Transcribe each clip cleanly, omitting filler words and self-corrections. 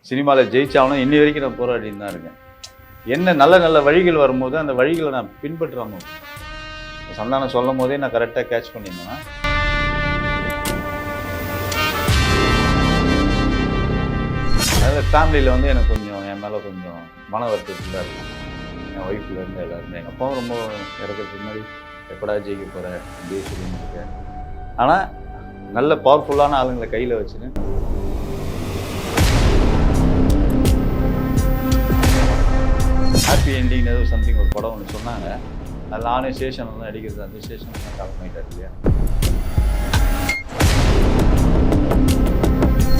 சினிமாவில் ஜெயிச்சாலும் இன்னி வரைக்கும் நான் போராடின்னு தான் இருக்கேன். என்ன நல்ல நல்ல வழிகள் வரும்போது அந்த வழிகளை நான் பின்பற்றாமல் சந்தானம் சொல்லும் போதே நான் கரெக்டாக கேட்ச் பண்ணியிருந்தேன்னா அதில் ஃபேமிலியில் வந்து எனக்கு கொஞ்சம் என் மேலே கொஞ்சம் மன வருத்தத்தில் தான் இருக்கும். என் ஒய்ஃப்லேருந்து எல்லாருமே எங்கள் அப்பாவும் ரொம்ப இறக்கிறதுக்கு முன்னாடி எப்படா ஜெயிக்க போகிற அப்படியே சொல்லின்னு இருக்கேன். ஆனால் நல்ல பவர்ஃபுல்லான ஆளுங்களை கையில் வச்சுன்னு ஹாப்பி என்டிங் ஏதோ சம்திங் ஒரு படம் ஒன்று சொன்னாங்க. அது நானே ஸ்டேஷன் வந்து அடிக்கிறது, அந்த ஸ்டேஷன் நான் கால் பண்ணிட்டார் இல்லையா.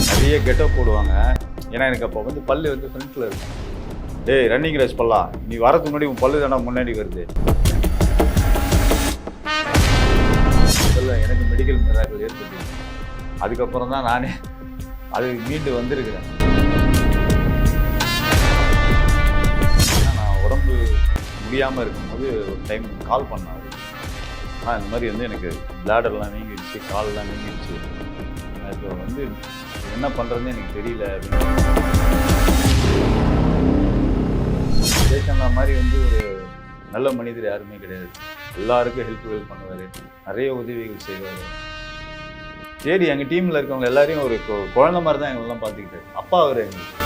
நிறைய கெட்டப் போடுவாங்க. ஏன்னா எனக்கு அப்போ வந்து பல்லு வந்து ஃப்ரண்ட்டில் இருக்கும். டேய் ரன்னிங் ரேஸ் பண்ணலாம், நீ வரதுக்கு முன்னாடி உன் பல்லு தானே முன்னாடி வருது. எனக்கு மெடிக்கல் மிராக்கிள் ஏற்பட்டு அதுக்கப்புறம் தான் நானே அது மீண்டு வந்திருக்கிறேன். நான் உடம்பு முடியாமல் இருக்கும்போது ஒரு டைம் கால் பண்ணாரு. ஆனால் இந்த மாதிரி வந்து எனக்கு பிளாடர்லாம் நீங்கிடுச்சு, கால்லாம் நீங்கிடுச்சு, இப்போ வந்து என்ன பண்ணுறதுன்னு எனக்கு தெரியல அப்படின்னு. ஜெயசந்தா மாதிரி வந்து ஒரு நல்ல மனிதர் யாருமே கிடையாது. எல்லாருக்கும் ஹெல்ப்ஃபுல் பண்ணுவார், நிறைய உதவிகள் செய்வார். சரி, எங்கள் டீமில் இருக்கவங்க எல்லாரையும் ஒரு குழந்தை மாதிரி தான் எங்களெல்லாம் பார்த்துக்கிட்டாரு. அப்பா அவர் எங்களுக்கு.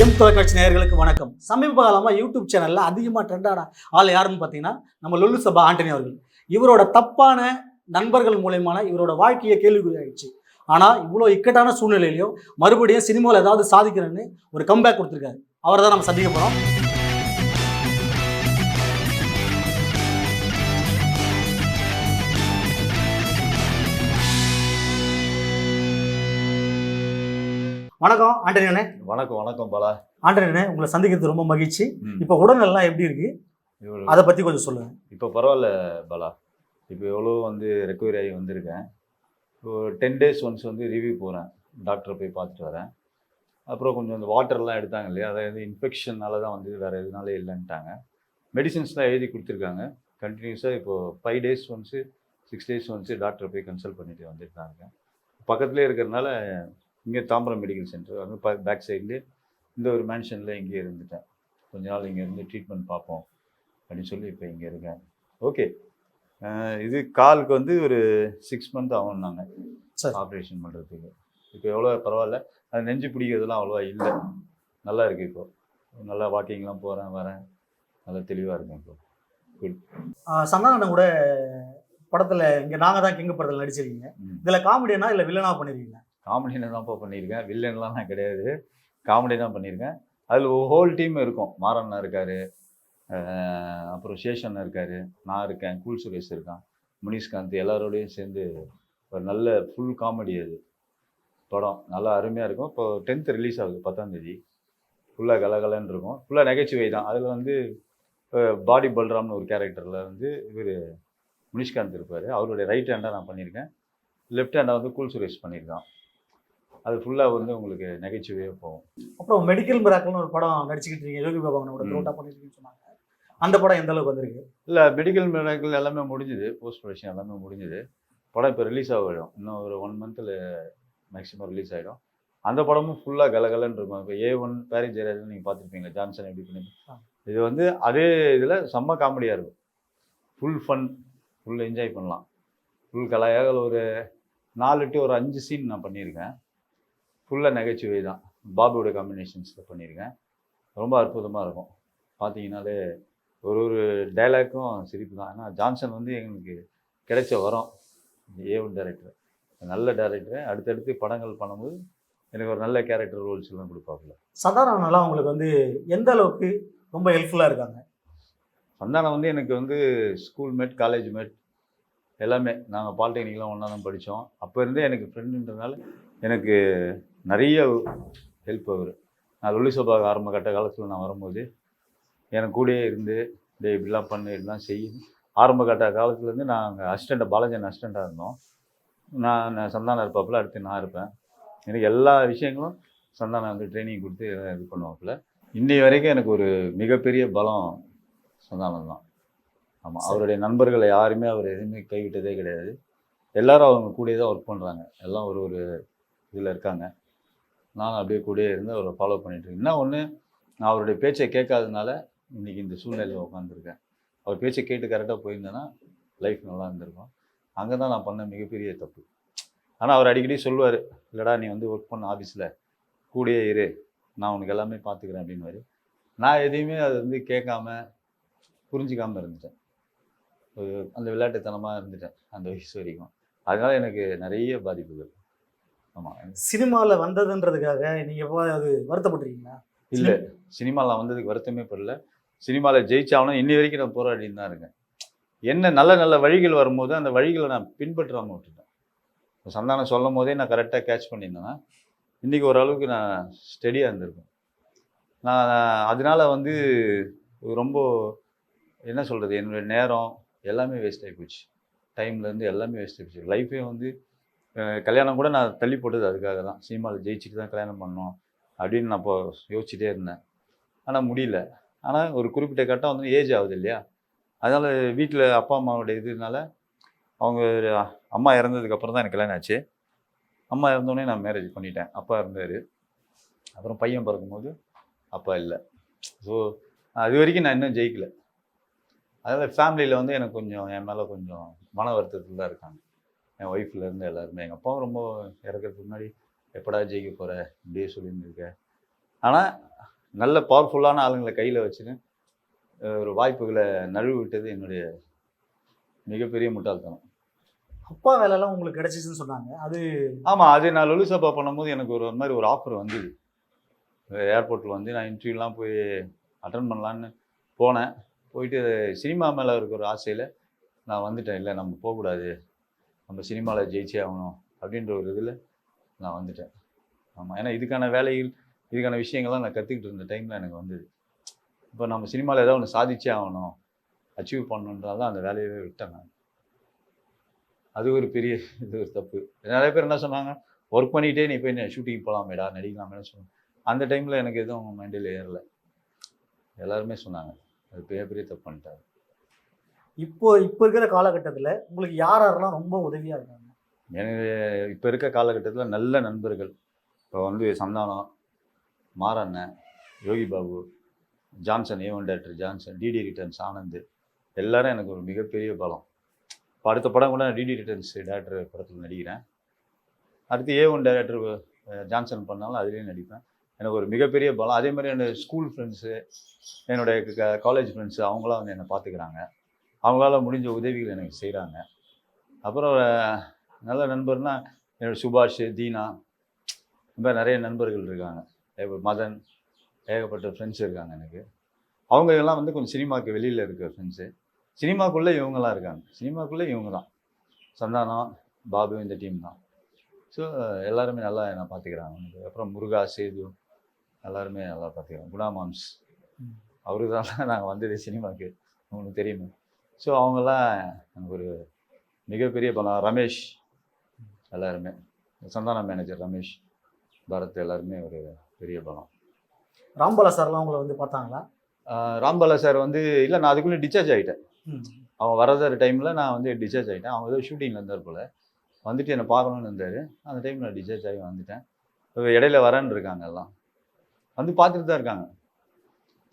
எம் தொலைக்காட்சி நேயர்களுக்கு வணக்கம். சமீப காலமாக யூடியூப் சேனலில் அதிகமாக ட்ரெண்டான ஆள் யாருன்னு பார்த்தீங்கன்னா நம்ம லொல்லு சபா ஆண்டனி அவர்கள். இவரோட தப்பான நண்பர்கள் மூலயமான இவரோட வாழ்க்கையை கேள்விக்குறியாகிடுச்சு. ஆனால் இவ்வளோ இக்கட்டான சூழ்நிலையிலையும் மறுபடியும் சினிமாவில் ஏதாவது சாதிக்கிறேன்னு ஒரு கம்பேக் கொடுத்துருக்காரு. அவரை தான் நம்ம சந்திக்க போகிறோம். வணக்கம் ஆண்டனி அண்ணே. வணக்கம். வணக்கம் பாலா. ஆண்டனி அண்ணே, உங்களை சந்திக்கிறது ரொம்ப மகிழ்ச்சி. இப்போ உடல்நலம் எப்படி இருக்கு, அதை பற்றி கொஞ்சம் சொல்லுங்கள். இப்போ பரவாயில்ல பாலா. இப்போ எவ்வளோ வந்து ரெக்கவரி ஆகி வந்திருக்கேன். இப்போ 10 days ஒன்ஸ் வந்து ரிவ்யூ போகிறேன், டாக்டரை போய் பார்த்துட்டு வரேன். அப்புறம் கொஞ்சம் இந்த வாட்டர்லாம் எடுத்தாங்க இல்லையா, அதாவது இன்ஃபெக்ஷனால தான் வந்து வேறு எதுனால இல்லைன்ட்டாங்க. மெடிசின்ஸ் தான் எழுதி கொடுத்துருக்காங்க. கண்டினியூஸாக இப்போது 5 days ஒன்ஸு 6 days ஒன்ஸு டாக்டரை போய் கன்சல்ட் பண்ணிட்டு வந்துட்டு தான் இருக்கேன். பக்கத்துலேயே இருக்கிறதுனால இங்கே தாம்பரம் மெடிக்கல் சென்டர் வந்து பேக் சைட்லேயே இந்த ஒரு மேன்ஷனில் இங்கேயே இருந்துட்டேன். கொஞ்ச நாள் இங்கே இருந்து ட்ரீட்மெண்ட் பார்ப்போம் அப்படின்னு சொல்லி இப்போ இங்கே இருக்கேன். ஓகே, இது காலுக்கு வந்து ஒரு 6 month ஆகும்னாங்க ஆப்ரேஷன் பண்ணுறதுக்கு. இப்போ எவ்வளோ பரவாயில்ல, அது நெஞ்சு பிடிக்கிறதுலாம் அவ்வளோவா இல்லை, நல்லா இருக்குது. இப்போது நல்லா வாக்கிங்லாம் போகிறேன் வரேன், நல்லா தெளிவாக இருக்கேன் இப்போ. குட். சந்தானம் கூட படத்தில் இங்கே நாங்கள் தான் கிங்கு படத்தில் நடிச்சிருக்கீங்க. இதில் காமெடினா இல்லை வில்லனாக பண்ணியிருக்கீங்க? காமெடினா தான்ப்பா பண்ணியிருக்கேன், வில்லன்லாம் நான் கிடையாது. காமெடி தான் பண்ணியிருக்கேன். அதில் ஹோல் டீம் இருக்கும். மாறண்ணா இருக்கார், அப்புறம் சேஷன் இருக்கார், நான் இருக்கேன், கூல் சுரேஷ் இருக்கான், முனிஷ்காந்த், எல்லாரோடையும் சேர்ந்து ஒரு நல்ல ஃபுல் காமெடி. அது படம் நல்லா அருமையாக இருக்கும். இப்போ 10th ரிலீஸ் ஆகுது, 10ஆம் தேதி. ஃபுல்லாக கலகலன்னு இருக்கும், ஃபுல்லாக நகைச்சுவை தான். அதில் வந்து பாடி பல்ராம்னு ஒரு கேரக்டரில் வந்து இவர் முனிஷ்காந்த் இருப்பார். அவருடைய ரைட் ஹேண்டாக நான் பண்ணியிருக்கேன், லெஃப்ட் ஹேண்டாக வந்து கூல் சுரேஷ் பண்ணியிருக்கான். அது ஃபுல்லாக வந்து உங்களுக்கு நகைச்சுவையாக போகும். அப்புறம் மெடிக்கல் மிராக்கிள்னு ஒரு படம் நடிச்சுக்கிட்டு இருக்கீங்க, யோகி பாபாவோட த்ரோட்டா பண்ணியிருக்கீங்கன்னு சொன்னாங்க. அந்த படம் எந்த அளவுக்கு வந்திருக்கு? இல்லை, மெடிக்கல் மிராக்கிள் எல்லாமே முடிஞ்சுது, போஸ்ட் ப்ரொடக்ஷன் எல்லாமே முடிஞ்சுது. படம் இப்போ ரிலீஸ் ஆகிடும், இன்னும் ஒரு 1 month மேக்ஸிமம் ரிலீஸ் ஆகிடும். அந்த படமும் ஃபுல்லாக கலகலன்னு இருக்கும். இப்போ A1 பாரிஸ் ஜெயராஜன் நீங்கள் பார்த்துருப்பீங்க, ஜான்சன் எப்படி பண்ணி. இது வந்து அதே இதில் செம்ம காமெடியாக இருக்கும், ஃபுல் ஃபன், ஃபுல் என்ஜாய் பண்ணலாம், ஃபுல் கலாயாக. ஒரு 4 to 5 சீன் நான் பண்ணியிருக்கேன், ஃபுல்லாக நகைச்சுவை தான். பாபுவோட காம்பினேஷன்ஸில் பண்ணியிருக்கேன். ரொம்ப அற்புதமாக இருக்கும். பார்த்தீங்கன்னாலே ஒரு டைலாக்கும் சிரிப்பு தான். ஏன்னா ஜான்சன் வந்து எங்களுக்கு கிடைச்ச வரம், A1 டைரக்டர், நல்ல டைரக்டர். அடுத்தடுத்து படங்கள் பண்ணும்போது எனக்கு ஒரு நல்ல கேரக்டர் ரோல்ஸ் எல்லாம் கொடுப்பாப்புல. சந்தானம்லாம் உங்களுக்கு வந்து எந்த அளவுக்கு ரொம்ப ஹெல்ப்ஃபுல்லாக இருக்காங்க? சந்தானம் வந்து எனக்கு வந்து ஸ்கூல் மேட், காலேஜ் மேட் எல்லாமே. நாங்கள் பாலிடெக்னிக்லாம் ஒன்றா தான் படித்தோம். அப்போ இருந்தே எனக்கு ஃப்ரெண்டுன்றதுனால எனக்கு நிறைய ஹெல்ப் அவர். நான் லொல்லு சபா ஆரம்ப கட்ட காலத்தில் நான் வரும்போது எனக்கு கூடயே இருந்து டே இப்படிலாம் பண்ணு, இப்படிலாம் செய்யணும். ஆரம்ப கட்ட காலத்துலேருந்து நாங்கள் அசிஸ்டண்ட்டாக, பாலாஜன் அசிஸ்டண்ட்டாக இருந்தோம். நான் சந்தானம் இருப்பாப்புல, அடுத்து நான் இருப்பேன். எனக்கு எல்லா விஷயங்களும் சந்தானம் வந்து ட்ரைனிங் கொடுத்து இது பண்ணுவாப்புல. இன்னை வரைக்கும் எனக்கு ஒரு மிகப்பெரிய பலம் சந்தானம் தான். ஆமாம், அவருடைய நண்பர்களை யாருமே அவர் எதுவுமே கைவிட்டதே கிடையாது. எல்லாரும் அவங்க கூடயே தான் ஒர்க் பண்ணுறாங்க. எல்லாம் ஒரு இதில் இருக்காங்க. நானும் அப்படியே கூடயே இருந்து அவரை ஃபாலோ பண்ணிட்டுருக்கேன். என்ன ஒன்று, நான் அவருடைய பேச்சை கேட்காதனால இன்றைக்கி இந்த சூழ்நிலையில் உட்காந்துருக்கேன். அவர் பேச்சை கேட்டு கரெக்டாக போயிருந்தேன்னா லைஃப் நல்லா இருந்திருக்கும். அங்கே தான் நான் பண்ண மிகப்பெரிய தப்பு. ஆனால் அவர் அடிக்கடி சொல்லுவார், இல்லைடா நீ வந்து ஒர்க் பண்ண ஆஃபீஸில் கூடயே இரு, நான் உனக்கு எல்லாமே பார்த்துக்கிறேன் அப்படின்னுவார். நான் எதையுமே அது வந்து கேட்காம புரிஞ்சிக்காமல் இருந்துட்டேன். அந்த விளையாட்டுத்தனமாக இருந்துட்டேன் அந்த வயசு வரைக்கும். அதனால எனக்கு நிறைய பாதிப்புகள். ஆமாம். சினிமாவில் வந்ததுன்றதுக்காக நீங்கள் எப்போ அது வருத்தப்பட்டிருக்கீங்களா? இல்லை, சினிமாவில் நான் வந்ததுக்கு வருத்தமே படல. சினிமாவில் ஜெயிச்சாலும் இன்னி வரைக்கும் நான் போராடின்னு தான் இருக்கேன். என்ன நல்ல நல்ல வழிகள் வரும்போது அந்த வழிகளை நான் பின்பற்றாமல் விட்டுட்டேன். இப்போ சந்தானம் சொல்லும் போதே நான் கரெக்டாக கேட்ச் பண்ணியிருந்தேன்னா இன்றைக்கி ஓரளவுக்கு நான் ஸ்டெடியாக இருந்திருப்பேன். நான் அதனால வந்து ரொம்ப என்ன சொல்கிறது, என்னுடைய நேரம் எல்லாமே வேஸ்ட் ஆகி போச்சு. டைம்லேருந்து எல்லாமே வேஸ்ட் ஆகி போச்சு. லைஃபே வந்து கல்யாணம் கூட நான் தள்ளி போட்டது அதுக்காக தான். சினிமாவில் ஜெயிச்சுட்டு தான் கல்யாணம் பண்ணணும் அப்படின்னு நான் இப்போ யோசிச்சுட்டே இருந்தேன். ஆனால் முடியல. ஆனால் ஒரு குறிப்பிட்ட கட்டம் வந்து ஏஜ் ஆகுது இல்லையா, அதனால் வீட்டில் அப்பா அம்மாவோட இதனால அவங்க அம்மா இறந்ததுக்கப்புறம் தான் எனக்கு கல்யாணம் ஆச்சு. அம்மா இறந்தோடனே நான் மேரேஜ் பண்ணிட்டேன். அப்பா இருந்தார். அப்புறம் பையன் பிறக்கும்போது அப்பா இல்லை. ஸோ அது வரைக்கும் நான் இன்னும் ஜெயிக்கலை. அதனால் ஃபேமிலியில் வந்து எனக்கு கொஞ்சம் என் மேலே கொஞ்சம் மன வருத்தத்தில் தான் இருக்காங்க. என் ஒய்ஃப்லேருந்து எல்லாருமே. எங்கள் அப்பாவும் ரொம்ப இறக்கிறதுக்கு முன்னாடி எப்படா ஜெயிக்க போகிற இப்படியே சொல்லியிருந்துருக்கேன். ஆனால் நல்ல பவர்ஃபுல்லான ஆளுங்களை கையில் வச்சுன்னு ஒரு வாய்ப்புகளை நழுவி விட்டது என்னுடைய மிகப்பெரிய முட்டாள்தனம். அப்பா வேலைலாம் உங்களுக்கு கிடைச்சிச்சுன்னு சொன்னாங்க. அது ஆமாம், அது நான் லொலு சபா பண்ணும்போது எனக்கு ஒரு மாதிரி ஒரு ஆஃபர் வந்தது. ஏர்போர்ட்டில் வந்து நான் இன்டர்வியூலாம் போய் அட்டன் பண்ணலான்னு போனேன். போயிட்டு சினிமா மேலே இருக்கிற ஒரு ஆசையில் நான் வந்துட்டேன். இல்லை நம்ம போகக்கூடாது, நம்ம சினிமாவில் ஜெயிச்சே ஆகணும் அப்படின்ற ஒரு இதில் நான் வந்துட்டேன். ஆமாம், ஏன்னா இதுக்கான வேலைகள் இதுக்கான விஷயங்கள்லாம் நான் கற்றுக்கிட்டு இருந்த டைமில் எனக்கு வந்தது. இப்போ நம்ம சினிமாவில் ஏதாவது ஒன்று சாதிச்சே ஆகணும், அச்சீவ் பண்ணணுன்றால் தான் அந்த வேலையவே விட்டேன் நான். அது ஒரு பெரிய இது ஒரு தப்பு. நிறைய பேர் என்ன சொன்னாங்க, ஒர்க் பண்ணிகிட்டே நீ போய் ஷூட்டிங் போகலாமேடா, நடிக்கலாமேன்னு சொன்னாங்க. அந்த டைமில் எனக்கு எதுவும் மைண்டில் ஏறலை. எல்லாருமே சொன்னாங்க அது பெரிய தப்பு பண்ணிட்டாரு. இப்போ இருக்கிற காலகட்டத்தில் உங்களுக்கு யார் யாரெல்லாம் ரொம்ப உதவியாக இருக்காங்க? எனக்கு இப்போ இருக்க காலகட்டத்தில் நல்ல நண்பர்கள். இப்போ வந்து சந்தானம், மாறண்ணன், Yogi Babu, Johnson, A1 director Johnson, DD returns Anand, எல்லாரும் எனக்கு ஒரு மிகப்பெரிய பலம். இப்போ அடுத்த படம் கூட டிடி ரிட்டர்ன்ஸ் டேரக்டர் படத்தில் நடிக்கிறேன். அடுத்து A1 டேரக்டர் ஜான்சன் பண்ணாலும் அதுலேயும் நடிப்பேன். எனக்கு ஒரு மிகப்பெரிய பலம். அதே மாதிரி என்னோடய ஸ்கூல் ஃப்ரெண்ட்ஸு, என்னுடைய காலேஜ் ஃப்ரெண்ட்ஸு அவங்களாம் வந்து என்னை பார்த்துக்கிறாங்க. அவங்களால முடிஞ்ச உதவிகள் எனக்கு செய்கிறாங்க. அப்புறம் நல்ல நண்பர்னால் என்னோட சுபாஷ், தீனா, இந்த மாதிரி நிறைய நண்பர்கள் இருக்காங்க. மதன், ஏகப்பட்ட ஃப்ரெண்ட்ஸ் இருக்காங்க எனக்கு. அவங்க எல்லாம் வந்து கொஞ்சம் சினிமாவுக்கு வெளியில் இருக்கிற ஃப்ரெண்ட்ஸு. சினிமாக்குள்ளே இவங்கெல்லாம் இருக்காங்க. சினிமாக்குள்ளே இவங்க தான் சந்தானம், பாபு, இந்த டீம் தான். ஸோ எல்லாருமே நல்லா என்னை பார்த்துக்கிறாங்க. அப்புறம் முருகா, சேது எல்லாருமே நல்லா பார்த்துக்கிறாங்க. குணா மாம்ஸ், அவரு தான் நாங்கள் வந்தது சினிமாவுக்கு, உங்களுக்கு தெரியுமே. ஸோ அவங்கெல்லாம் எனக்கு ஒரு மிகப்பெரிய பலம். ரமேஷ், எல்லாருமே சந்தான மேனேஜர் ரமேஷ், பரத் எல்லாருமே ஒரு பெரிய பலம். ராம்பாலா சார்லாம் உங்களை வந்து பார்த்தாங்களா? ராம்பாலா சார் வந்து இல்லை, நான் அதுக்குள்ளே டிஸ்சார்ஜ் ஆகிட்டேன். அவன் வரத டைமில் நான் வந்து டிஸ்சார்ஜ் ஆகிட்டேன். அவங்க ஏதோ ஷூட்டிங்கில் இருந்தார் போல், வந்துட்டு என்னை பார்க்கணுன்னு இருந்தார். அந்த டைமில் நான் டிஸ்சார்ஜ் ஆகி வந்துட்டேன். இப்போ இடையில வரேன்னு இருக்காங்க, எல்லாம் வந்து பார்த்துட்டு தான் இருக்காங்க.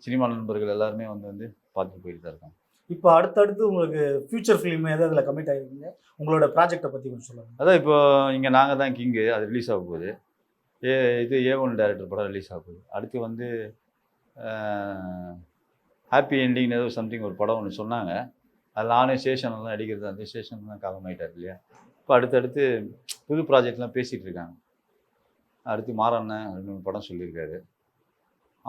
சினிமா நண்பர்கள் எல்லாருமே வந்து பார்த்துட்டு போயிட்டு தான் இருக்காங்க. இப்போ அடுத்தடுத்து உங்களுக்கு ஃபியூச்சர் ஃபிலிம் எதாவது அதில் கமிட் ஆகிருக்கீங்க? உங்களோட ப்ராஜெக்டை பற்றி கொஞ்சம் சொல்லுங்கள். அதான் இப்போ இங்கே நாங்கள் தான் கிங்கு, அது ரிலீஸ் ஆக போகுது. இது A1 டேரக்டர் படம் ரிலீஸ் ஆக போகுது. அடுத்து வந்து ஹாப்பி என்டிங் ஏதோ சம்திங் ஒரு படம் ஒன்று சொன்னாங்க. அதில் நானே ஸ்டேஷன்லாம் அடிக்கிறது, அந்த ஸ்டேஷன் தான் காலமாயிட்டார் இல்லையா. இப்போ அடுத்தடுத்து புது ப்ராஜெக்ட்லாம் பேசிகிட்டு இருக்காங்க. அடுத்து மாறண்ணன் 2 படம் சொல்லியிருக்காரு.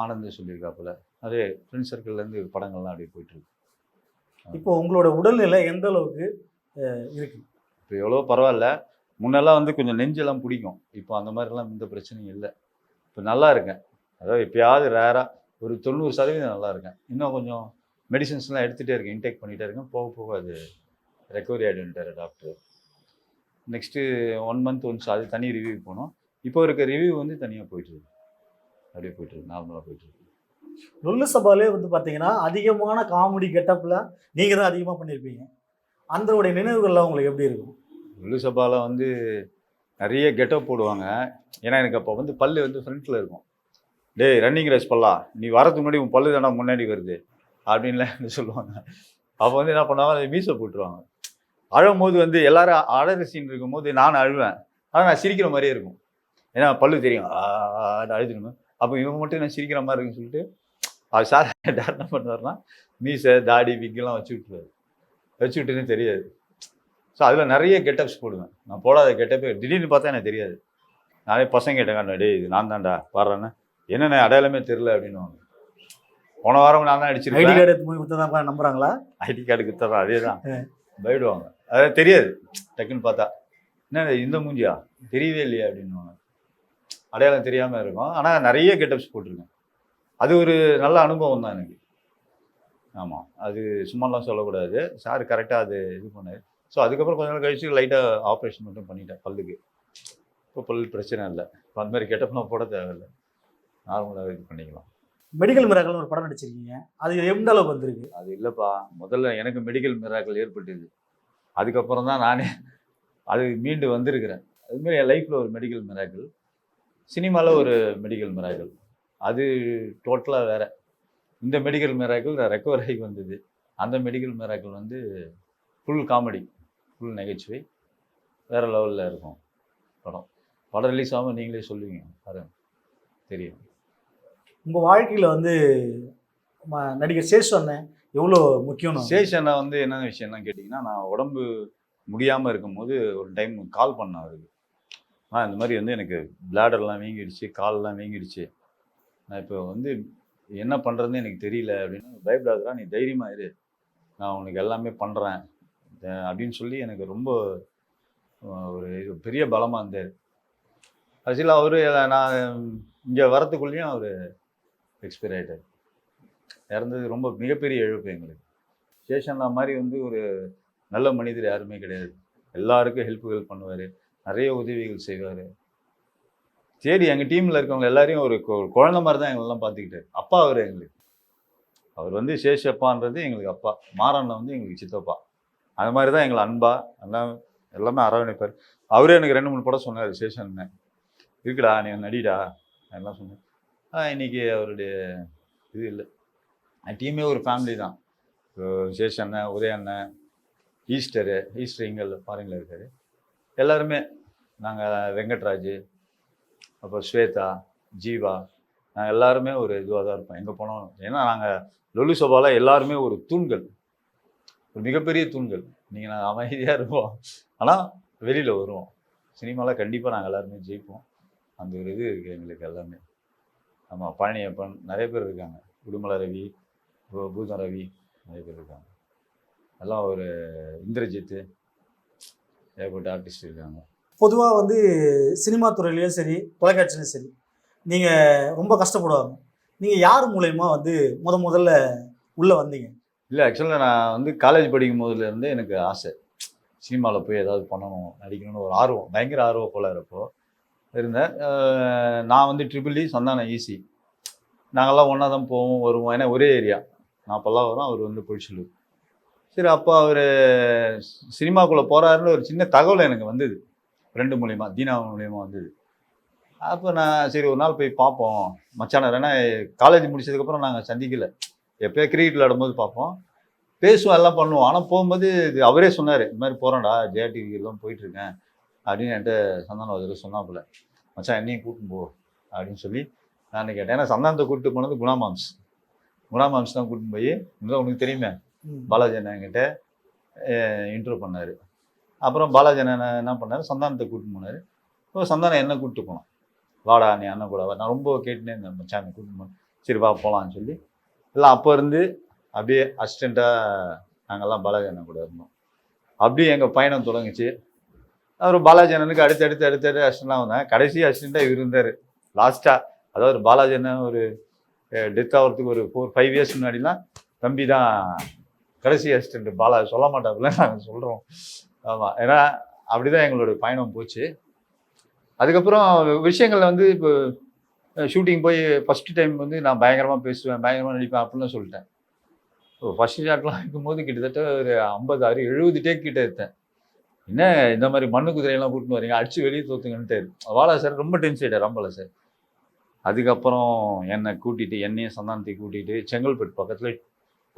ஆனந்த் சொல்லியிருக்காப்புல. அதே ஃப்ரெண்ட்ஸ் சர்க்கிள்லேருந்து படங்கள்லாம் அப்படியே போயிட்டுருக்கு. இப்போ உங்களோட உடல்நிலை எந்த அளவுக்கு இருக்குது? இப்போ எவ்வளோ பரவாயில்ல. முன்னெல்லாம் வந்து கொஞ்சம் நெஞ்செல்லாம் பிடிக்கும். இப்போ அந்த மாதிரிலாம் எந்த பிரச்சனையும் இல்லை. இப்போ நல்லா இருக்கேன். அதாவது எப்பயாவது ரேராக ஒரு 90% நல்லா இருக்கேன். இன்னும் கொஞ்சம் மெடிசன்ஸ்லாம் எடுத்துகிட்டே இருக்கேன், இன்டேக் பண்ணிகிட்டே இருக்கேன். போக போக அது ரெக்கவரி ஆகிடுன்ட்டார் டாக்டர். நெக்ஸ்ட்டு 1 மந்த் ஒன்ஸ் அது தனி ரிவ்யூ போனோம். இப்போ இருக்க ரிவ்யூ வந்து தனியாக போயிட்டுருக்கு, அப்படியே போயிட்டுருக்கு, நார்மலாக போயிட்டுருக்கு. லொல்லு சபாலே வந்து பார்த்தீங்கன்னா அதிகமான காமெடி கெட்டப்பில் நீங்கள் தான் அதிகமாக பண்ணியிருப்பீங்க. அதனுடைய நினைவுகள்லாம் உங்களுக்கு எப்படி இருக்கும்? லொல்லு சபாவில் வந்து நிறைய கெட்டப் போடுவாங்க. ஏன்னா எனக்கு அப்போ வந்து பல்லு வந்து ஃப்ரண்ட்டில் இருக்கும். டேய் ரன்னிங் ரேஸ் பல்லா, நீ வரதுக்கு முன்னாடி உன் பல்லு தானே முன்னாடி வருது அப்படின்லாம் எனக்கு சொல்லுவாங்க. அப்போ வந்து என்ன பண்ணுவாங்க, மீசை போட்டுருவாங்க. அழும்போது வந்து எல்லாரும் அழற சீன் இருக்கும்போது நானும் அழுவேன். ஆனால் நான் சிரிக்கிற மாதிரியே இருக்கும். ஏன்னா பல்லு தெரியும் அழுதுணும். அப்போ இவங்க மட்டும் நான் சிரிக்கிற மாதிரி இருக்குன்னு சொல்லிட்டு அது சார் டார் என்ன பண்ணுவார்னா மீசை தாடி விக்கெல்லாம் வச்சு விட்டுருவாரு. வச்சு விட்டுன்னு தெரியாது. ஸோ அதில் நிறைய கெட்டப்ஸ் போடுவேன். நான் போடாத கெட்டப்பே திடீர்னு பார்த்தா எனக்கு தெரியாது. நானே பசங்க கேட்டேங்க, டேய் இது நான் தான்டா பாடுறேன்னு. என்னென்ன அடையாளமே தெரில அப்படின்னுவாங்க. போன வாரம் நான் தான் ஐடி அடிச்சிருக்கேன். கார்டு எடுத்து போய் கொடுத்தா நம்புறாங்களா? ஐடி கார்டு கொடுத்தா அதே தான் போயிடுவாங்க. அதாவது தெரியாது டக்குன்னு பார்த்தா. என்ன இந்த மூஞ்சியா தெரியவே இல்லையா அப்படின்னுவாங்க. அடையாளம் தெரியாமல் இருக்கும். ஆனால் நிறைய கெட்டப்ஸ் போட்டிருக்கேன். அது ஒரு நல்ல அனுபவம் தான் எனக்கு. ஆமாம், அது சும்மாலாம் சொல்லக்கூடாது. சார் கரெக்டாக அது இது பண்ணார். ஸோ அதுக்கப்புறம் கொஞ்ச நாள் கழிச்சு லைட்டாக ஆப்ரேஷன் மட்டும் பண்ணிட்டேன் பல்லுக்கு. இப்போ பல் பிரச்சனை இல்லை. இப்போ அந்த மாதிரி கெட்டப்லாம் போட தேவையில்லை, நார்மலாக இது பண்ணிக்கலாம். மெடிக்கல் மிராக்கல்னு ஒரு படம் நடிச்சிருக்கீங்க, அது எந்த அளவுக்கு வந்திருக்கு? அது இல்லைப்பா, முதல்ல எனக்கு மெடிக்கல் மிராக்கல் ஏற்பட்டது. அதுக்கப்புறம் தான் நானே அது மீண்டு வந்திருக்கிறேன். அதுமாரி என் லைஃப்பில் ஒரு மெடிக்கல் மிராக்கல், சினிமாவில் ஒரு மெடிக்கல் மிராக்கல். அது டோட்டலாக வேறு. இந்த மெடிக்கல் மிராக்கல் நான் ரெக்கவர் ஆகி வந்தது. அந்த மெடிக்கல் மிராக்கல் வந்து ஃபுல் காமெடி, ஃபுல் நகைச்சுவை, வேறு லெவலில் இருக்கும் படம். படம் ரிலீஸ் ஆகாமல் நீங்களே சொல்லுவீங்க பாருங்க, தெரியும். உங்கள் வாழ்க்கையில் வந்து நடிகர் சேஷு அண்ணன் எவ்வளோ முக்கியம்? சேஷ் அண்ணா வந்து என்ன விஷயம்லாம் கேட்டிங்கன்னா, நான் உடம்பு முடியாமல் இருக்கும்போது ஒரு டைம் கால் பண்ணேன் அவருக்கு. இந்த மாதிரி வந்து எனக்கு பிளாடர்லாம் வீங்கிடுச்சு, கால்லாம் வீங்கிடுச்சு, நான் இப்போ வந்து என்ன பண்ணுறதுன்னு எனக்கு தெரியல அப்படின்னு. பயப்படாதடா, நீ தைரியமாக இரு, நான் உனக்கு எல்லாமே பண்ணுறேன் அப்படின்னு சொல்லி எனக்கு ரொம்ப ஒரு இது பெரிய பலமாக இருந்தார். ஆக்சுவலாக அவர் நான் இங்கே வரத்துக்குள்ளேயும் அவர் எக்ஸ்பைர் ஆகிட்டார். இறந்தது ரொம்ப மிகப்பெரிய இழப்பு எங்களுக்கு. சேஷன்னா மாதிரி வந்து ஒரு நல்ல மனிதர் யாருமே கிடையாது. எல்லாருக்கும் ஹெல்ப்புகள் பண்ணுவார், நிறைய உதவிகள் செய்வார். சரி, எங்கள் டீமில் இருக்கவங்க எல்லாரையும் ஒரு குழந்தை மாதிரி தான் எங்களெல்லாம் பார்த்துக்கிட்டாரு. அப்பா அவர் எங்களுக்கு. அவர் வந்து சேஷ் அப்பான்றது எங்களுக்கு அப்பா, மாறண்ணன் வந்து எங்களுக்கு சித்தப்பா. அது மாதிரி தான் எங்களை அன்பா எல்லாமே அரவணைப்பார். அவரே எனக்கு 2-3 படம் சொன்னார். சேஷன் இருக்குடா, நீ நடிடா எல்லாம் சொன்னேன். இன்னைக்கு அவருடைய இது இல்லை. டீமே ஒரு ஃபேமிலி தான். சேஷ் அண்ணன், உதய அண்ணன், ஈஸ்டர் இங்கே ஃபாரினில் இருக்கார். எல்லாருமே நாங்கள் வெங்கட்ராஜ், அப்புறம் ஸ்வேதா, ஜீவா, நாங்கள் எல்லாருமே ஒரு இதுவாக தான் இருப்போம் எங்கே போனோம். ஏன்னா நாங்கள் லொல்லு சபாவில் எல்லாருமே ஒரு தூண்கள், ஒரு மிகப்பெரிய தூண்கள். நீங்கள் நாங்கள் அமைதியாக இருப்போம், ஆனால் வெளியில் வருவோம். சினிமாவில் கண்டிப்பாக நாங்கள் எல்லாருமே ஜெயிப்போம். அந்த ஒரு இது இருக்குது எங்களுக்கு எல்லாமே. ஆமாம், பழனியப்பன் நிறைய பேர் இருக்காங்க, உடுமலை ரவி, பூதம் ரவி, நிறைய பேர் இருக்காங்க. எல்லாம் ஒரு இந்திரஜித்து, ஏகப்பட்ட ஆர்டிஸ்ட் இருக்காங்க. பொதுவாக வந்து சினிமா துறையிலையும் சரி, தொலைக்காட்சியிலையும் சரி, நீங்கள் ரொம்ப கஷ்டப்படுவாங்க. நீங்கள் யார் மூலயமா வந்து முதல்ல உள்ளே வந்தீங்க? இல்லை, ஆக்சுவலாக நான் வந்து காலேஜ் படிக்கும் போதுலேருந்தே எனக்கு ஆசை, சினிமாவில் போய் ஏதாவது பண்ணணும், நடிக்கணும்னு ஒரு ஆர்வம், பயங்கர ஆர்வம் போல இருப்போ இருந்தேன். நான் வந்து ட்ரிபிள் இ, சந்தானம் ஈசி, நாங்கள்லாம் ஒன்றா தான் போவோம் வருவோம். ஏன்னா ஒரே ஏரியா. நான் அப்போல்லாம் வரோம், அவர் வந்து பொழிச்சலூர். சரி, அப்போ அவர் சினிமாக்குள்ளே போகிறாருன்னு ஒரு சின்ன தகவல் எனக்கு வந்தது, ஃப்ரெண்டு மூலிமா, தீனா மூலியமாக வந்தது. அப்போ நான் சரி ஒரு நாள் போய் பார்ப்போம் மச்சானர். ஏன்னா காலேஜ் முடிச்சதுக்கப்புறம் நாங்கள் சந்திக்கலை, எப்போயோ கிரிக்கெட் விளையாடும்போது பார்ப்போம், பேசுவோம், எல்லாம் பண்ணுவோம். ஆனால் போகும்போது இது அவரே சொன்னார், இந்த மாதிரி போகிறேன்டா ஜெயா டிவிக்கெல்லாம் போயிட்டுருக்கேன் அப்படின்னு என்கிட்ட சந்தானம் அதில் சொன்னாப்புல. மச்சான் என்னையும் கூட்டின்னு போ அப்படின்னு சொல்லி நான் கேட்டேன். ஏன்னா சந்தானத்தை கூப்பிட்டு போனது குணாமாம்ஸ் தான் கூட்டின்னு போய், இன்னும் உனக்கு தெரியுமே, பாலாஜி அண்ணன் என்கிட்ட இன்ட்ரோ பண்ணார். அப்புறம் பாலாஜி அண்ணன் என்ன பண்ணார், சந்தானத்தை கூட்டின்னு போனார். இப்போ சந்தானம் என்ன கூப்பிட்டு போனோம், வாடா நீ அண்ணன் கூட. நான் ரொம்ப கேட்டுனே இருந்தேன், மச்சான் கூட்டின்னு போனேன். சரி வா போகலான்னு சொல்லி எல்லாம் அப்போ இருந்து அப்படியே அசிஸ்டண்ட்டாக நாங்கள்லாம் பாலாஜி அண்ணன் கூட இருந்தோம். அப்படியே எங்கள் பயணம் தொடங்குச்சு. அப்புறம் பாலாஜி அண்ணனுக்கு அடுத்து அசிஸ்டண்ட்டாக வந்தேன். கடைசி அசிஸ்டண்ட்டாக இவர் இருந்தார் லாஸ்ட்டாக. அதாவது பாலாஜி அண்ணன் ஒரு டெத் ஆகிறதுக்கு ஒரு 4-5 இயர்ஸ் முன்னாடிலாம் தம்பி தான் கடைசி அசிஸ்டண்ட். பாலாஜி சொல்ல மாட்டாப்புல, நாங்கள் சொல்கிறோம். ஆமாம், ஏன்னா அப்படி தான் எங்களோட பயணம் போச்சு. அதுக்கப்புறம் விஷயங்களில் வந்து இப்போ ஷூட்டிங் போய் ஃபஸ்ட்டு டைம் வந்து நான் பயங்கரமாக பேசுவேன், பயங்கரமாக நடிப்பேன் அப்படின்னு சொல்லிட்டேன். ஃபஸ்ட்டு ஷாட்லாம் இருக்கும்போது கிட்டத்தட்ட ஒரு 50-70 டேக் கிட்ட எடுத்தேன். என்ன இந்த மாதிரி மண்ணு குதிரையெல்லாம் கூட்டின்னு வரீங்க, அடிச்சு வெளியே தோத்துங்கன்ட்டு வாலா சார் ரொம்ப டென்ஸ் ஆகிட்டார் ராம்பாலா சார். அதுக்கப்புறம் என்னையும் சந்தானத்தையும் கூட்டிகிட்டு செங்கல்பட்டு பக்கத்தில்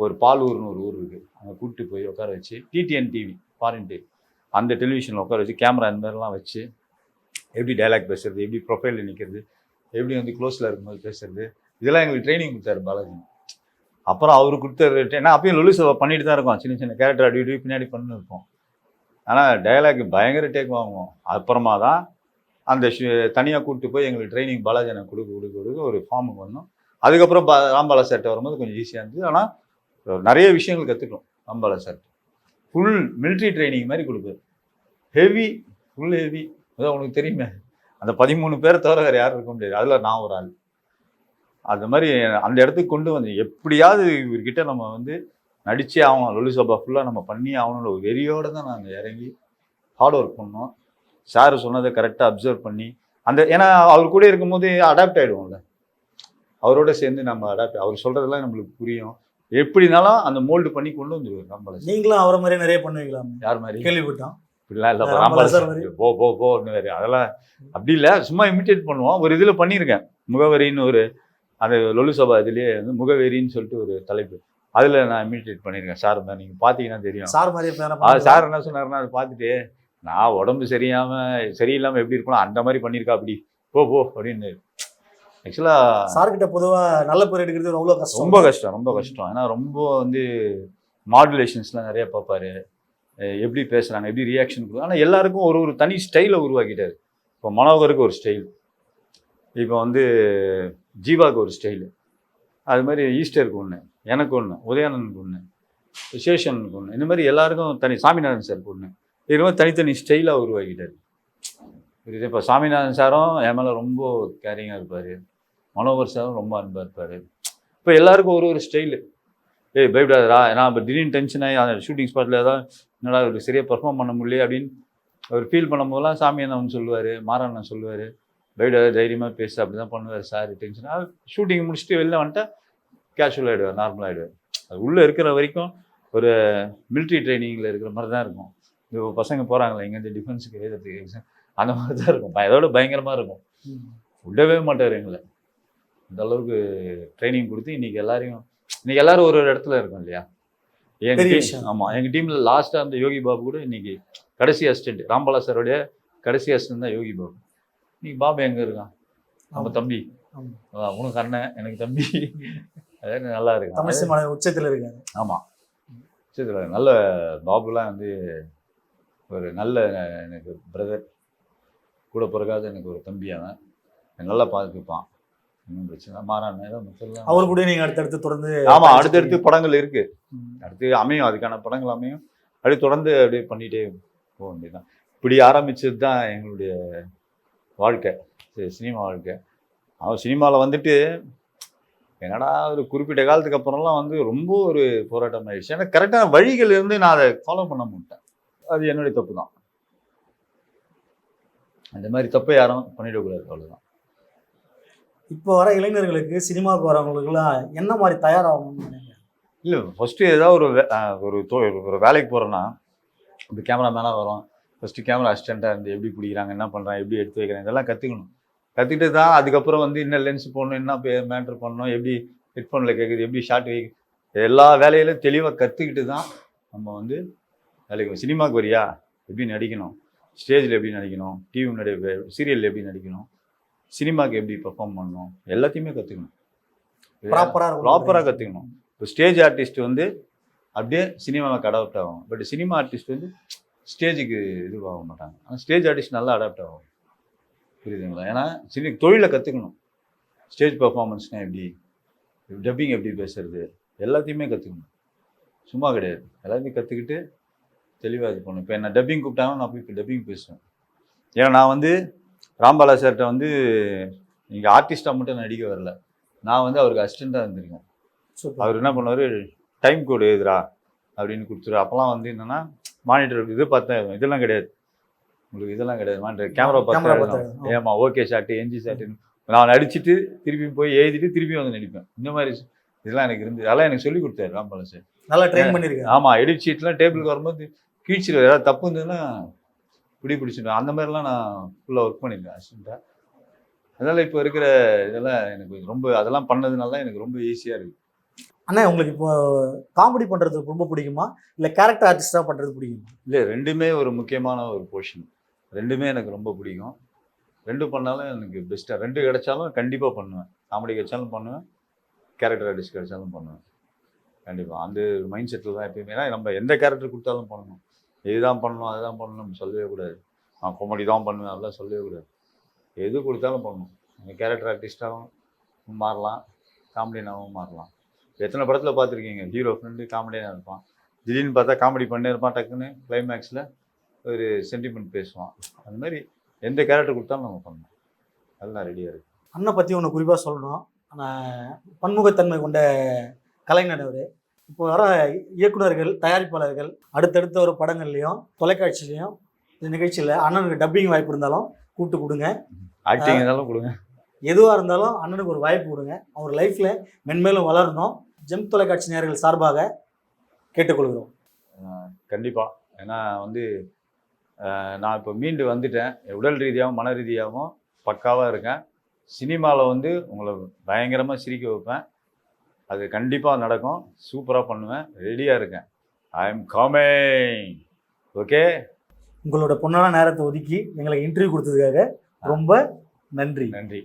ஒரு பாலூர்னு ஒரு ஊர் இருக்குது, அங்கே கூப்பிட்டு போய் உட்கார வச்சு டிடிஎன் டிவி ஃபாரின் டிவி அந்த டெலிவிஷனில் உட்கார வச்சு கேமரா இந்த மாதிரிலாம் வச்சு எப்படி டைலாக் பேசுறது, எப்படி ப்ரொஃபைலில் நிற்கிறது, எப்படி வந்து க்ளோஸில் இருக்கும்போது பேசுறது, இதெல்லாம் எங்களுக்கு ட்ரைனிங் கொடுத்தாரு பாலாஜி. அப்புறம் அவர் கொடுத்தாரு, ஏன்னா அப்பயும் லொலு சபா பண்ணிட்டு தான் இருக்கோம், சின்ன சின்ன கேரக்டர் அடி அடி பின்னாடி பண்ணி இருப்போம். ஆனால் டைலாக் பயங்கர டேக் வாங்குவோம். அப்புறமா தான் அந்த தனியாக கூப்பிட்டு போய் எங்களுக்கு ட்ரைனிங் பாலாஜி எனக்கு கொடுக்க ஒரு ஃபார்முக்கு வந்தோம். அதுக்கப்புறம் ராம்பாலா சார்ட்ட வரும்போது கொஞ்சம் ஈஸியாக இருந்தது. ஆனால் நிறைய விஷயங்கள் கற்றுக்கணும் Rambala sir. Full military training மாதிரி கொடுப்பாரு, ஹெவி, ஃபுல் ஹெவி. அதான் உனக்கு தெரியுமே, அந்த 13 பேரை தவிர வேறு யாரும் இருக்க முடியாது, அதில் நான் ஒரு ஆள். அது மாதிரி அந்த இடத்துக்கு கொண்டு வந்து எப்படியாவது இவர்கிட்ட நம்ம வந்து நடிச்சே ஆகணும், லொலு சபா ஃபுல்லாக நம்ம பண்ணி ஆகணும்னு ஒரு வெறியோடு தான் நாங்கள் இறங்கி ஹார்ட் ஒர்க் பண்ணோம். சார் சொன்னதை கரெக்டாக அப்சர்வ் பண்ணி ஏன்னா அவர் கூட இருக்கும்போது அடாப்ட் ஆகிடுவோம்ல, அவரோட சேர்ந்து நம்ம அவர் சொல்கிறதெல்லாம் நம்மளுக்கு புரியும். எப்படினாலும் அந்த மோல்டு பண்ணி கொண்டு வந்துடுவார் ராம்பாலா சார். நீங்களும் அவரை மாதிரி நிறைய பண்ணுவீங்களா? யார் மாதிரி? கேள்விப்பட்டோம். இப்படிலாம் இல்லை ராம்பாலா சார் போன்னு அதெல்லாம் அப்படி இல்லை, சும்மா இமிட்டேட் பண்ணுவோம். ஒரு இதில் பண்ணியிருக்கேன், முகவரின்னு ஒரு அந்த லொலு சபா இதுலேயே வந்து முகவரின்னு சொல்லிட்டு ஒரு தலைப்பு, அதில் நான் இமிட்டேட் பண்ணியிருக்கேன். சார் தான் நீங்கள் பார்த்தீங்கன்னா தெரியும். சார் மாதிரி சார் என்ன சொன்னார்னா, அதை பார்த்துட்டு நான் உடம்பு சரியில்லாமல் எப்படி இருப்போம் அந்த மாதிரி பண்ணியிருக்கா, அப்படி போ அப்படின்னு. ஆக்சுவலாக சார்கிட்ட பொதுவாக நல்ல பேர் எடுக்கிறது அவ்வளோ கஷ்டம், ரொம்ப கஷ்டம். ஏன்னா ரொம்ப வந்து மாடுலேஷன்ஸ்லாம் நிறைய பார்ப்பாரு, எப்படி பேசுகிறாங்க, எப்படி ரியாக்ஷன் கொடுக்கும். ஆனால் எல்லாருக்கும் ஒரு தனி ஸ்டைலை உருவாக்கிட்டார். இப்போ மனோகருக்கு ஒரு ஸ்டைல், இப்போ வந்து ஜீவாவுக்கு ஒரு ஸ்டைலு, அது மாதிரி ஈஸ்டருக்கு ஒன்று, எனக்கு ஒன்று, உதயானனுக்கு ஒன்று, சேஷனுக்கு ஒன்று, இந்த மாதிரி எல்லாருக்கும் சாமிநாதன் சாருக்கு ஒன்று, இது மாதிரி தனித்தனி ஸ்டைலாக உருவாக்கிட்டார். புரியுது? இப்போ சாமிநாதன் சாரும் என் மேலே ரொம்ப கேரிங்காக இருப்பார், மனோகர் சாரும் ரொம்ப அன்பாக இருப்பார். இப்போ எல்லாருக்கும் ஒரு ஸ்டைலு. பயப்படாதரா, நான் இப்போ திடீர்னு டென்ஷன் ஆகி அந்த ஷூட்டிங் ஸ்பாட்டில் ஏதாவது என்னடா ஒரு சரியாக பர்ஃபார்ம் பண்ண முடியல அப்படின்னு அவர் ஃபீல் பண்ணும்போதெல்லாம் சாமியானவன் சொல்லுவார், மாறாண்ணன் சொல்லுவார், பயப்படாத தைரியமாக பேசு, அப்படி தான் பண்ணுவார் சார். டென்ஷனாக ஷூட்டிங் முடிச்சுட்டு வெளில வந்துட்டா கேஷுவல் ஆகிடுவார், நார்மல் ஆகிடுவார். அது உள்ளே இருக்கிற வரைக்கும் ஒரு மிலிட்ரி ட்ரைனிங்கில் இருக்கிற மாதிரி தான் இருக்கும். இப்போ பசங்க போகிறாங்களே இங்கேருந்து டிஃபென்ஸுக்கு எழுதுறதுக்கு எக்ஸாம், அந்த மாதிரி தான் இருக்கும். அதோட பயங்கரமாக இருக்கும். விடவே மாட்டார் எங்களை, இந்த அளவுக்கு ட்ரைனிங் கொடுத்து இன்னைக்கு எல்லாரும் ஒரு இடத்துல இருக்கும் இல்லையா. ஆமாம், எங்கள் டீமில் லாஸ்ட்டாக அந்த யோகி பாபு கூட இன்னைக்கு கடைசி அசிஸ்டன்ட், ராம்பாலா சாரோடைய கடைசி அசிஸ்டன்ட் தான் யோகி பாபு. இன்னைக்கு பாபு எங்கே இருக்கான், நம்ம தம்பி, உனக்கு அண்ணன் எனக்கு தம்பி, அதாவது நல்லா இருக்கு, உச்சத்தில் இருக்காரு. ஆமாம், உச்சத்தில் நல்ல பாபுலாம் வந்து ஒரு நல்ல எனக்கு பிரதர், கூட பிறகாத எனக்கு ஒரு தம்பியானவன், நல்லா பார்த்துப்பான், ஒன்றும் பிரச்சனை. மாறாண்ணன் அவர் கூட நீங்கள் அடுத்தடுத்து தொடர்ந்து? ஆமாம், அடுத்தடுத்து படங்கள் இருக்குது, அடுத்து அமையும், அதுக்கான படங்கள் அமையும், அப்படியே தொடர்ந்து அப்படியே பண்ணிகிட்டே போக வேண்டியதுதான். இப்படி ஆரம்பிச்சது தான் எங்களுடைய வாழ்க்கை, சினிமா வாழ்க்கை. அவர் சினிமாவில் வந்துட்டு என்னடா ஒரு குறிப்பிட்ட காலத்துக்கு அப்புறம்லாம் வந்து ரொம்ப ஒரு போராட்டம் ஆயிடுச்சு. ஏன்னா கரெக்டான வழிகள் இருந்து நான் அதை ஃபாலோ பண்ண மாட்டேன், அது என்னுடைய தப்பு தான். அந்த மாதிரி தப்பை யாரும் பண்ணிடக்கூடாது, அவ்வளோதான். இப்போ வர இளைஞர்களுக்கு, சினிமாவுக்கு வரவங்களுக்குலாம் என்ன மாதிரி தயாராகணும்னு நினைக்கிறேன்? இல்லை, ஃபஸ்ட்டு ஏதாவது ஒரு வேலைக்கு போகிறேன்னா இப்போ கேமராமேனாக வரும், ஃபஸ்ட்டு கேமரா அசிஸ்டண்ட்டாக இருந்து எப்படி பிடிக்கிறாங்க, என்ன பண்ணுறாங்க, எப்படி எடுத்து வைக்கிறாங்க, இதெல்லாம் கற்றுக்கணும். கற்றுக்கிட்டு தான் அதுக்கப்புறம் வந்து என்ன லென்ஸ் போடணும், என்ன மேட்ரு பண்ணணும், எப்படி ஹெட்ஃபோனில் கேட்குது, எப்படி ஷார்ட் எல்லா வேலையிலும் தெளிவாக கற்றுக்கிட்டு தான் நம்ம வந்து வேலைக்கு. சினிமாவுக்கு வரியா, எப்படி நடிக்கணும், ஸ்டேஜில் எப்படி நடிக்கணும், டிவி முன்னாடி சீரியலில் எப்படி நடிக்கணும், சினிமாவுக்கு எப்படி பெர்ஃபார்ம் பண்ணணும், எல்லாத்தையுமே கற்றுக்கணும், ப்ராப்பராக கற்றுக்கணும். இப்போ ஸ்டேஜ் ஆர்டிஸ்ட் வந்து அப்படியே சினிமாவுக்கு அடாப்ட் ஆகும், பட் சினிமா ஆர்டிஸ்ட் வந்து ஸ்டேஜுக்கு இதுவாக மாட்டாங்க. ஆனால் ஸ்டேஜ் ஆர்டிஸ்ட் நல்லா அடாப்ட் ஆகும், புரியுதுங்களா? ஏன்னா தொழிலை கற்றுக்கணும், ஸ்டேஜ் பெர்ஃபார்மன்ஸ்னால் எப்படி, டப்பிங் எப்படி பேசுறது, எல்லாத்தையுமே கற்றுக்கணும், சும்மா கிடையாது. எல்லாத்தையும் கற்றுக்கிட்டு தெளிவாக இது பண்ணணும். இப்போ என்ன டப்பிங் கூப்பிட்டாங்கன்னா நான் போய் இப்போ டப்பிங் பேசுவேன். ஏன்னா நான் வந்து ராம்பாலா சார்கிட்ட வந்து நீங்கள் ஆர்டிஸ்ட்டாக மட்டும் நடிக்க வரல, நான் வந்து அவருக்கு அசிஸ்டண்ட்டாக இருந்திருக்கேன். அவர் என்ன பண்ணுவார், டைம் கோடு எதுரா அப்படின்னு கொடுத்துரு. அப்போலாம் வந்து என்னென்னா மானிட்டர் இது பார்த்தேன், இதெல்லாம் கிடையாது உங்களுக்கு, இதெல்லாம் கிடையாது. மானிட்டர் கேமரா பார்த்தேன், ஏமா ஓகே ஷாட்டு, என்ஜி ஷாட்டுன்னு நான் நடிச்சுட்டு திருப்பி போய் எழுதிட்டு திருப்பி வந்து நடிப்பேன். இந்த மாதிரி இதெல்லாம் எனக்கு இருந்தது, அதெல்லாம் எனக்கு சொல்லி கொடுத்தாரு ராம்பாலா சார். நல்லா ட்ரெயின் பண்ணியிருக்கேன். ஆமாம், எடிட் ஷீட்லாம் டேபிளுக்கு வரும்போது கீழ்ச்சியில் ஏதாவது தப்பு இருந்ததுன்னா பிடிச்சிட்டேன். அந்த மாதிரிலாம் நான் ஃபுல்லாக ஒர்க் பண்ணியிருக்கேன் அசிஸ்டண்ட்டாக. அதனால் இப்போ இருக்கிற இதெல்லாம் எனக்கு ரொம்ப அதெல்லாம் பண்ணதுனால தான் எனக்கு ரொம்ப ஈஸியாக இருக்குது. அண்ணா உங்களுக்கு இப்போ காமெடி பண்ணுறது ரொம்ப பிடிக்குமா இல்லை கேரக்டர் ஆர்டிஸ்டாக பண்ணுறது பிடிக்குமா? இல்லை, ரெண்டுமே ஒரு முக்கியமான ஒரு போர்ஷன். ரெண்டுமே எனக்கு ரொம்ப பிடிக்கும். 2 பண்ணாலும் எனக்கு பெஸ்ட்டாக 2 கிடைச்சாலும் கண்டிப்பாக பண்ணுவேன். காமெடி கிடைச்சாலும் பண்ணுவேன், கேரக்டர் ஆர்டிஸ்ட் கிடைச்சாலும் பண்ணுவேன். கண்டிப்பாக அந்த மைண்ட் செட்டில் தான் எப்பயுமே. ஏன்னா நம்ம எந்த கேரக்டர் கொடுத்தாலும் பண்ணணும். இதுதான் பண்ணணும், அதுதான் பண்ணணும் நம்ம சொல்லவே கூடாது. நான் காமெடி தான் பண்ணுவேன் அதெல்லாம் சொல்லவே கூடாது. எது கொடுத்தாலும் பண்ணணும். நீங்கள் கேரக்டர் ஆர்டிஸ்ட்டாகவும் மாறலாம், காமெடியனாகவும் மாறலாம். எத்தனை படத்தில் பார்த்துருக்கீங்க, ஹீரோ ஃப்ரெண்டு காமெடியாக இருப்பான், திடீர்னு பார்த்தா காமெடி பண்ணே இருப்பான், டக்குன்னு கிளைமேக்ஸில் ஒரு சென்டிமெண்ட் பேசுவான். அந்த மாதிரி எந்த கேரக்டர் கொடுத்தாலும் நம்ம பண்ணணும். அதெல்லாம் ரெடியாக இருக்குது. அண்ணனை பற்றி ஒன்று குறிப்பாக சொல்லணும். ஆனால் பன்முகத்தன்மை கொண்ட கலைஞர் அவர். இப்போ வர இயக்குனர்கள், தயாரிப்பாளர்கள் அடுத்தடுத்த ஒரு படங்கள்லையும் தொலைக்காட்சியிலையும் இந்த நிகழ்ச்சியில் அண்ணனுக்கு டப்பிங் வாய்ப்பு இருந்தாலும் கூப்பிட்டு கொடுங்க. ஆக்டிங் இருந்தாலும் கொடுங்க. எதுவாக இருந்தாலும் அண்ணனுக்கு ஒரு வாய்ப்பு கொடுங்க. அவர் லைஃப்பில் மென்மேலும் வளரணும். ஜெம் தொலைக்காட்சி நேயர்கள் சார்பாக கேட்டுக்கொள்கிறோம். கண்டிப்பாக. ஏன்னா வந்து நான் இப்போ மீண்டு வந்துட்டேன். உடல் ரீதியாகவும் மன ரீதியாகவும் பக்காவாக இருக்கேன். சினிமாவில் வந்து உங்களை பயங்கரமாக சிரிக்க வைப்பேன். அது கண்டிப்பாக நடக்கும். சூப்பராக பண்ணுவேன். ரெடியாக இருக்கேன். I am coming. ஓகே. உங்களோட பொன்னான நேரத்தை ஒதுக்கி எங்களுக்கு இன்டர்வியூ கொடுத்ததுக்காக ரொம்ப நன்றி. நன்றி.